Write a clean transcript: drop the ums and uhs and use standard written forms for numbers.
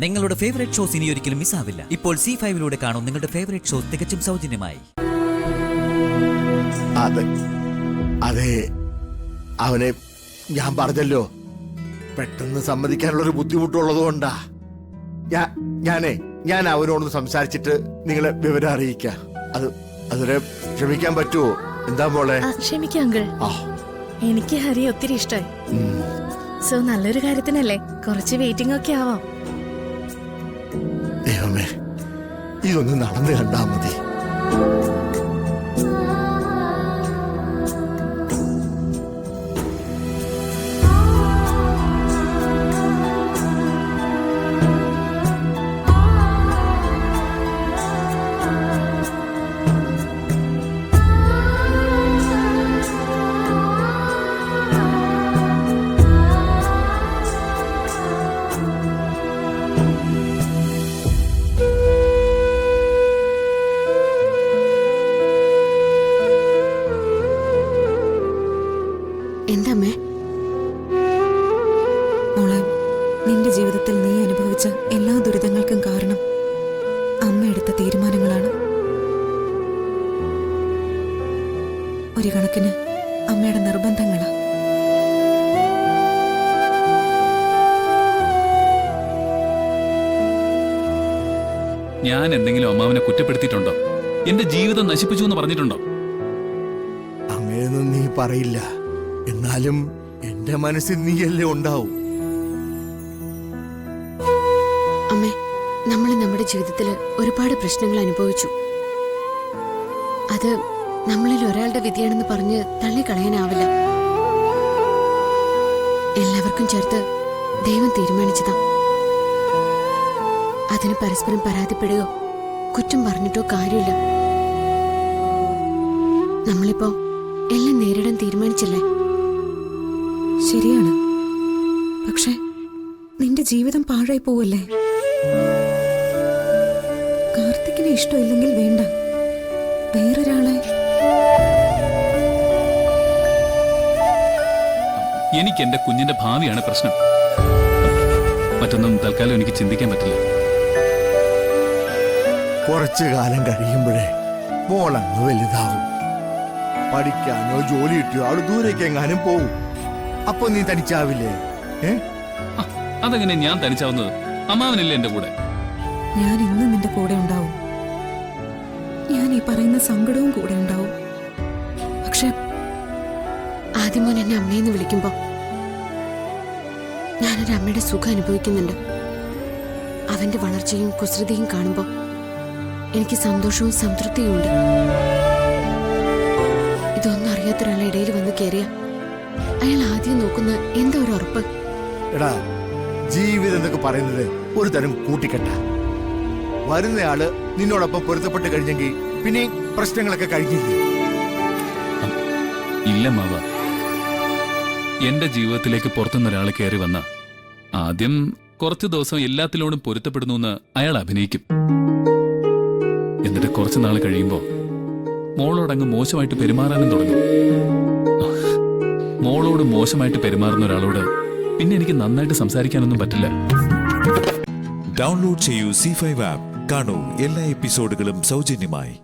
നിങ്ങളുടെ favourite shows ഇനി ഒരിക്കലും മിസ്സാവില്ല. ഇപ്പോൾ C5 കാണും നിങ്ങളുടെ ഫേവറേറ്റ് ഷോസ് തികച്ചും സൗജന്യമായി. അതെ, അവനെ ഞാൻ പറഞ്ഞല്ലോ, പെട്ടെന്ന് സമ്മതിക്കാനുള്ളൊരു ബുദ്ധിമുട്ടുള്ളത് കൊണ്ടാ. ഞാൻ അവനോടൊന്ന് സംസാരിച്ചിട്ട് നിങ്ങളെ വിവരം അറിയിക്കാം. അതിനെ ക്ഷമിക്കാൻ പറ്റുമോ? എന്താ മോളെ? ക്ഷമിക്കാം അങ്കിൾ. എനിക്ക് ഹരിയെ ഒത്തിരി ഇഷ്ടമായി. സോ നല്ലൊരു കാര്യത്തിനല്ലേ, കുറച്ച് വെയിറ്റിംഗ് ഒക്കെ ആവാം. ദൈവമേ, ഇതൊന്ന് നടന്നു കണ്ടാ മതി. എന്താമ്മേ? മോളെ, നിന്റെ ജീവിതത്തിൽ നീ അനുഭവിച്ച എല്ലാ ദുരിതങ്ങൾക്കും കാരണം അമ്മ എടുത്ത തീരുമാനങ്ങളാണ്. ഒരു കണക്കിന് അമ്മയുടെ നിർബന്ധങ്ങളാ. ഞാൻ എന്തെങ്കിലും അമ്മാവനെ കുറ്റപ്പെടുത്തിയിട്ടുണ്ടോ? എന്റെ ജീവിതം നശിപ്പിച്ചു എന്ന് പറഞ്ഞിട്ടുണ്ടോ? അങ്ങനെയൊന്നും നീ പറയില്ല. എന്നാലും എന്റെ മനസ്സിൽ നീയല്ലേ ഉണ്ടാവും. അമ്മേ, നമ്മൾ നമ്മുടെ ജീവിതത്തിൽ ഒരുപാട് പ്രശ്നങ്ങൾ അനുഭവിച്ചു. അത് നമ്മളിൽ ഒരാളുടെ വിധിയാണെന്ന് പറഞ്ഞ് തള്ളിക്കളയാനാവില്ല. എല്ലാവർക്കും ചേർത്ത് ദൈവം തീരുമാനിച്ചതാ. അതിന് പരസ്പരം പരാതിപ്പെടുകയോ കുറ്റം പറഞ്ഞിട്ടോ കാര്യമില്ല. നമ്മളിപ്പോ എല്ലാം നേരിടാൻ തീരുമാനിച്ചില്ലേ? ശരിയാണ്, പക്ഷെ നിന്റെ ജീവിതം പാഴായി പോവല്ലേ? കാർത്തിക്കിനെ ഇഷ്ടമില്ലെങ്കിൽ വേണ്ട, വേറൊരാളെ. എനിക്ക് എന്റെ കുഞ്ഞിന്റെ ഭാവിയാണ് പ്രശ്നം. മറ്റൊന്നും തൽക്കാലം എനിക്ക് ചിന്തിക്കാൻ പറ്റില്ല. കുറച്ചു കാലം കഴിയുമ്പോഴേ മോളങ്ങ് വലുതാവും. പഠിക്കാനോ ജോലി കിട്ടിയോ അവിടെ ദൂരേക്ക് എങ്ങാനും പോവും. അപ്പൊ നീ തനിച്ചാവില്ലേ? അതെങ്ങനെ ഞാൻ തനിച്ചാവുന്നത്? അമ്മാവനല്ലേ എന്റെ കൂടെ? ഞാൻ ഇന്ന് നിന്റെ കൂടെ ഉണ്ടാവും. ഞാൻ ഈ പറയുന്ന സങ്കടവും കൂടെ ഉണ്ടാവും. പക്ഷെ ആദ്യം മോൻ എന്നെ അമ്മയെന്ന് വിളിക്കുമ്പോ ഞാനൊരു അമ്മയുടെ സുഖം അനുഭവിക്കുന്നുണ്ട്. അവന്റെ വളർച്ചയും കുസൃതിയും കാണുമ്പോ എനിക്ക് സന്തോഷവും സംതൃപ്തിയും ഉണ്ട്. ഇതൊന്നും അറിയാത്തൊരാളെ ഇടയിൽ വന്ന് കയറിയ അയാൾ ആദ്യം നോക്കുന്ന എന്താ ഒരു ഉറപ്പ്? എടാ, ജീവിതം എന്നൊക്കെ പറയുന്നത് ഒരു തരം കൂട്ടിക്കെട്ട. വരുന്നയാള് നിന്നോടൊപ്പം പൊരുത്തപ്പെട്ട് കഴിഞ്ഞെങ്കിൽ പിന്നെ പ്രശ്നങ്ങളൊക്കെ കഴിഞ്ഞില്ലേ? ഇല്ല മാവ, എന്റെ ജീവിതത്തിലേക്ക് പുറത്തുനിന്നൊരാൾ കയറി വന്ന ആദ്യം കുറച്ചു ദിവസം എല്ലാത്തിലോടും പൊരുത്തപ്പെടുന്നു എന്ന് അയാൾ അഭിനയിക്കും. എന്നിട്ട് കുറച്ചു നാൾ കഴിയുമ്പോ മോളോടങ്ങ് മോശമായിട്ട് പെരുമാറാനും തുടങ്ങും. മോളോട് മോശമായിട്ട് പെരുമാറുന്ന ഒരാളോട് പിന്നെ എനിക്ക് നന്നായിട്ട് സംസാരിക്കാനൊന്നും പറ്റില്ല. ഡൗൺലോഡ് ചെയ്യൂ C5 ആപ്പ്. കാണൂ എല്ലാ എപ്പിസോഡുകളും സൗജന്യമായി.